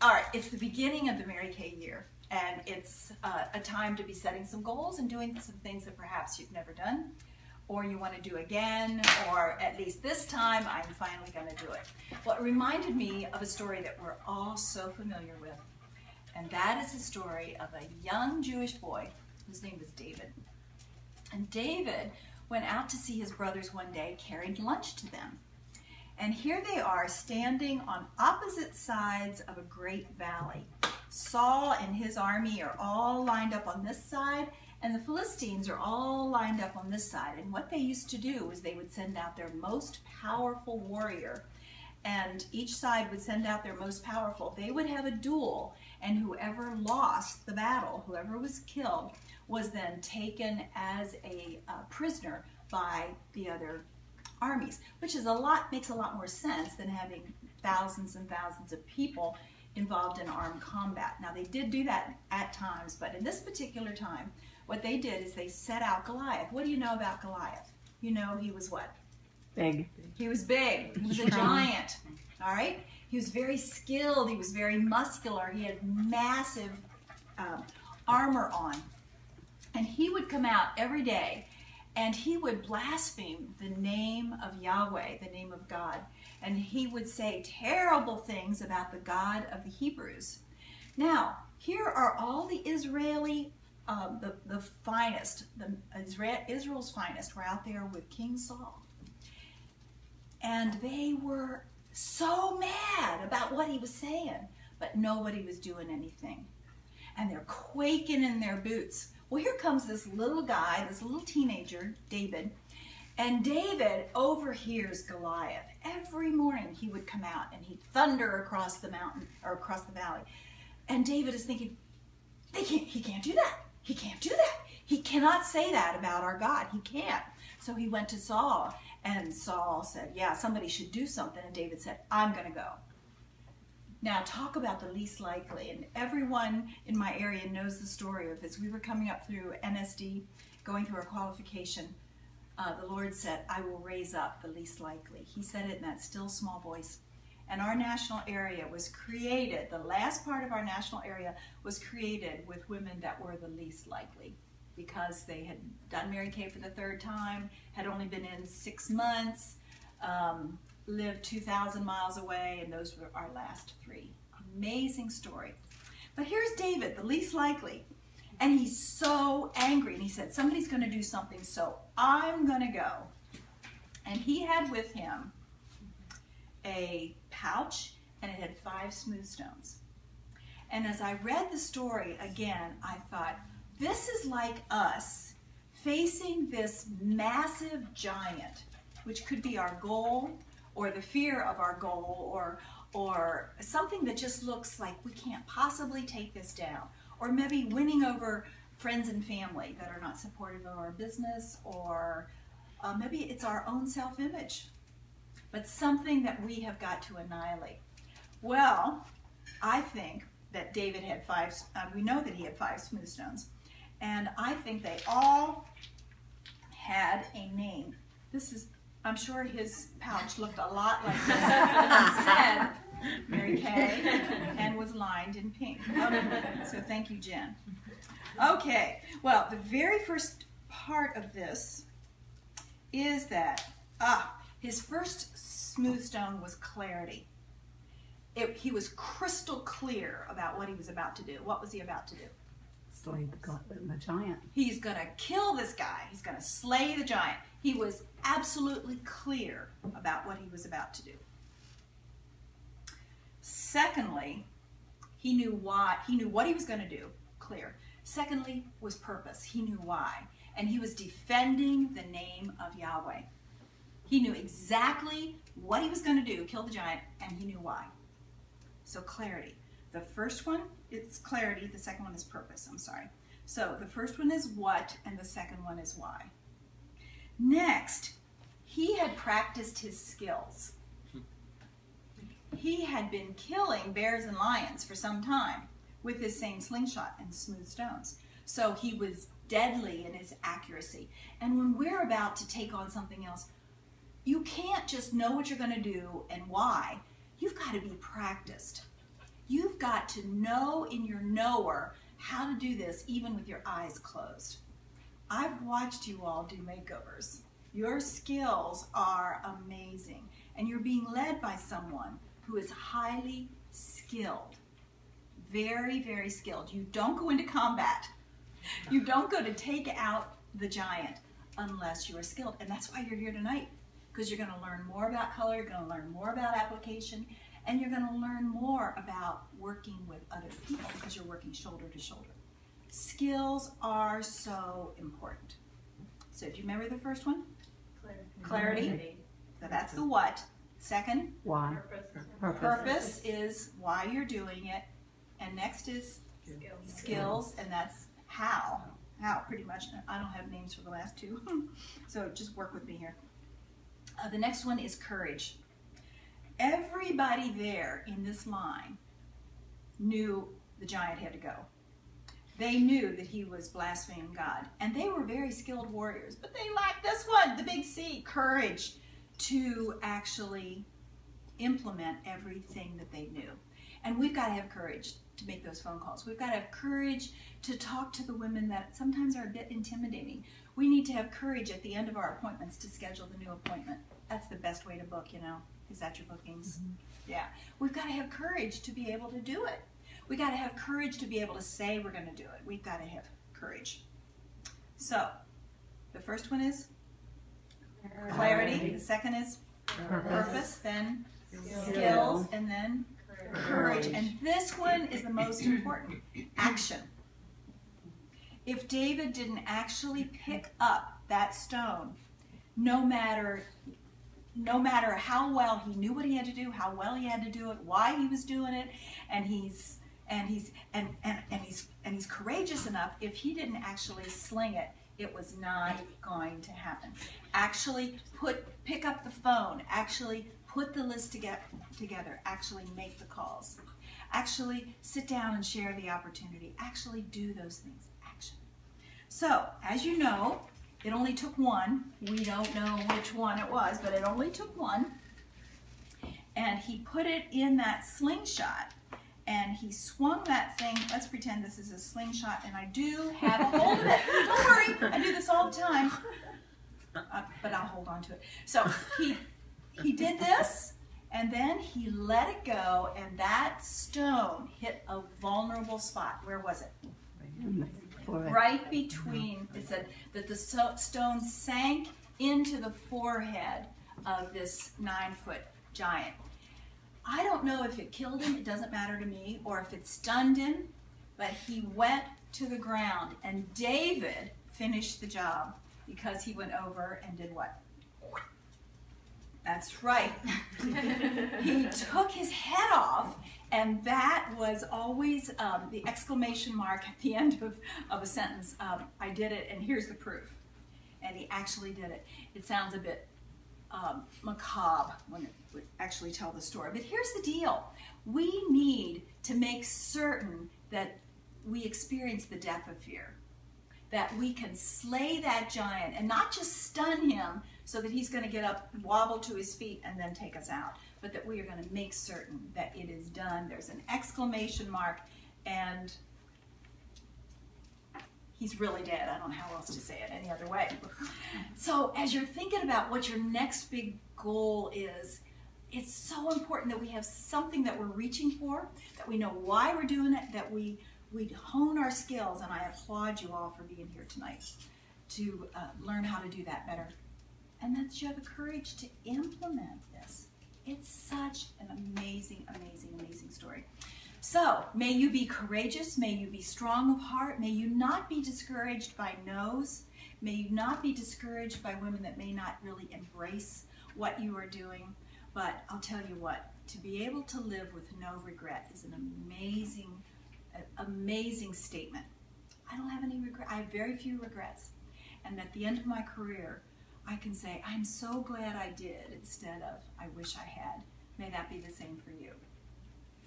All right, it's the beginning of the Mary Kay year, and it's a time to be setting some goals and doing some things that perhaps you've never done, or you want to do again, or at least this time, I'm finally going to do it. Well, it reminded me of a story that we're all so familiar with, and that is the story of a young Jewish boy whose name was David. And David went out to see his brothers one day, carrying lunch to them. And here they are standing on opposite sides of a great valley. Saul and his army are all lined up on this side, and the Philistines are all lined up on this side. And what they used to do is they would send out their most powerful warrior, and each side would send out their most powerful. They would have a duel, and whoever lost the battle, whoever was killed, was then taken as a prisoner by the other armies, which is makes a lot more sense than having thousands and thousands of people involved in armed combat. Now, they did do that at times, but in this particular time, what they did is they set out Goliath. What do you know about Goliath? You know he was what? Big. He was big. He was a giant. All right? He was very skilled. He was very muscular. He had massive armor on. And he would come out every day and he would blaspheme the name of Yahweh, the name of God. And he would say terrible things about the God of the Hebrews. Now, here are all the Israeli, the finest, Israel's finest were out there with King Saul. And they were so mad about what he was saying, but nobody was doing anything. And they're quaking in their boots. Well, here comes this little guy, this little teenager, David, and David overhears Goliath. Every morning he would come out and he'd thunder across the mountain or across the valley. And David is thinking, he can't do that. He can't do that. He cannot say that about our God. He can't. So he went to Saul, and Saul said, yeah, somebody should do something. And David said, I'm going to go. Now, talk about the least likely, and everyone in my area knows the story of this. We were coming up through NSD, going through our qualification. The Lord said, I will raise up the least likely. He said it in that still small voice. And our national area was created, the last part of our national area was created with women that were the least likely, because they had done Mary Kay for the third time, had only been in 6 months, lived 2,000 miles away, and those were our last 3. Amazing story. But here's David, the least likely, and he's so angry, and he said, somebody's going to do something, so I'm going to go. And he had with him a pouch, and it had 5 smooth stones. And as I read the story again, I thought, this is like us facing this massive giant, which could be our goal, or the fear of our goal, or something that just looks like we can't possibly take this down, or maybe winning over friends and family that are not supportive of our business, or maybe it's our own self-image, but something that we have got to annihilate. Well, I think that David had 5, we know that he had 5 smooth stones, and I think they all had a name. This is, I'm sure his pouch looked a lot like this. It said Mary Kay and was lined in pink. So thank you, Jen. Okay, well, the very first part of this is that his first smooth stone was clarity. He was crystal clear about what he was about to do. What was he about to do? Slay the giant. He's going to kill this guy. He's going to slay the giant. He was absolutely clear about what he was about to do. Secondly, he knew why. He knew what he was going to do. Clear. Secondly, was purpose. He knew why. And he was defending the name of Yahweh. He knew exactly what he was going to do, kill the giant, and he knew why. So clarity. The first one is clarity, the second one is purpose, I'm sorry. So the first one is what, and the second one is why. Next, he had practiced his skills. He had been killing bears and lions for some time with his same slingshot and smooth stones. So he was deadly in his accuracy. And when we're about to take on something else, you can't just know what you're going to do and why. You've got to be practiced. You've got to know in your knower how to do this even with your eyes closed. I've watched you all do makeovers. Your skills are amazing, and you're being led by someone who is highly skilled. Very, very skilled. You don't go into combat. You don't go to take out the giant unless you are skilled. And that's why you're here tonight, because you're going to learn more about color, you're going to learn more about application, and you're going to learn more about working with other people because you're working shoulder to shoulder. Skills are so important. So do you remember the first one? Clarity. So that's the what. Second? Why? Purpose is why you're doing it. And next is skills, and that's how. How, pretty much. I don't have names for the last two, so just work with me here. The next one is courage. Everybody there in this line knew the giant had to go. They knew that he was blaspheming God, and they were very skilled warriors, but they lacked this one, the big C, courage, to actually implement everything that they knew. And we've got to have courage to make those phone calls. We've got to have courage to talk to the women that sometimes are a bit intimidating. We need to have courage at the end of our appointments to schedule the new appointment. That's the best way to book, you know. Is that your bookings? Mm-hmm. Yeah. We've got to have courage to be able to do it. We've got to have courage to be able to say we're going to do it. We've got to have courage. So, the first one is clarity. The second is purpose. Then skills. And then courage. And this one is the most important. Action. If David didn't actually pick up that stone, no matter how well he knew what he had to do, how well he had to do it, why he was doing it, and he's courageous enough, if he didn't actually sling it, it was not going to happen. Actually pick up the phone, actually put the list together, actually make the calls, actually sit down and share the opportunity, actually do those things. Action. So, as you know, it only took one. We don't know which one it was, but it only took one. And he put it in that slingshot, and he swung that thing. Let's pretend this is a slingshot, and I do have a hold of it. Don't worry, I do this all the time. But I'll hold on to it. So he did this, and then he let it go, and that stone hit a vulnerable spot. Where was it? Right between, it said that the stone sank into the forehead of this 9-foot giant. I don't know if it killed him, it doesn't matter to me, or if it stunned him, but he went to the ground, and David finished the job because he went over and did what? That's right. He took his head off, and that was always the exclamation mark at the end of a sentence. I did it, and here's the proof. And he actually did it. It sounds a bit macabre when it would actually tell the story. But here's the deal. We need to make certain that we experience the death of fear, that we can slay that giant and not just stun him so that he's going to get up, wobble to his feet, and then take us out, but that we are going to make certain that it is done. There's an exclamation mark, and he's really dead. I don't know how else to say it any other way. So as you're thinking about what your next big goal is, it's so important that we have something that we're reaching for, that we know why we're doing it, that we hone our skills, and I applaud you all for being here tonight to learn how to do that better. And that you have the courage to implement this. It's such an amazing, amazing, amazing story. So, may you be courageous, may you be strong of heart, may you not be discouraged by no's, may you not be discouraged by women that may not really embrace what you are doing. But I'll tell you what, to be able to live with no regret is an amazing statement. I don't have any regret. I have very few regrets. And at the end of my career, I can say, I'm so glad I did instead of, I wish I had. May that be the same for you.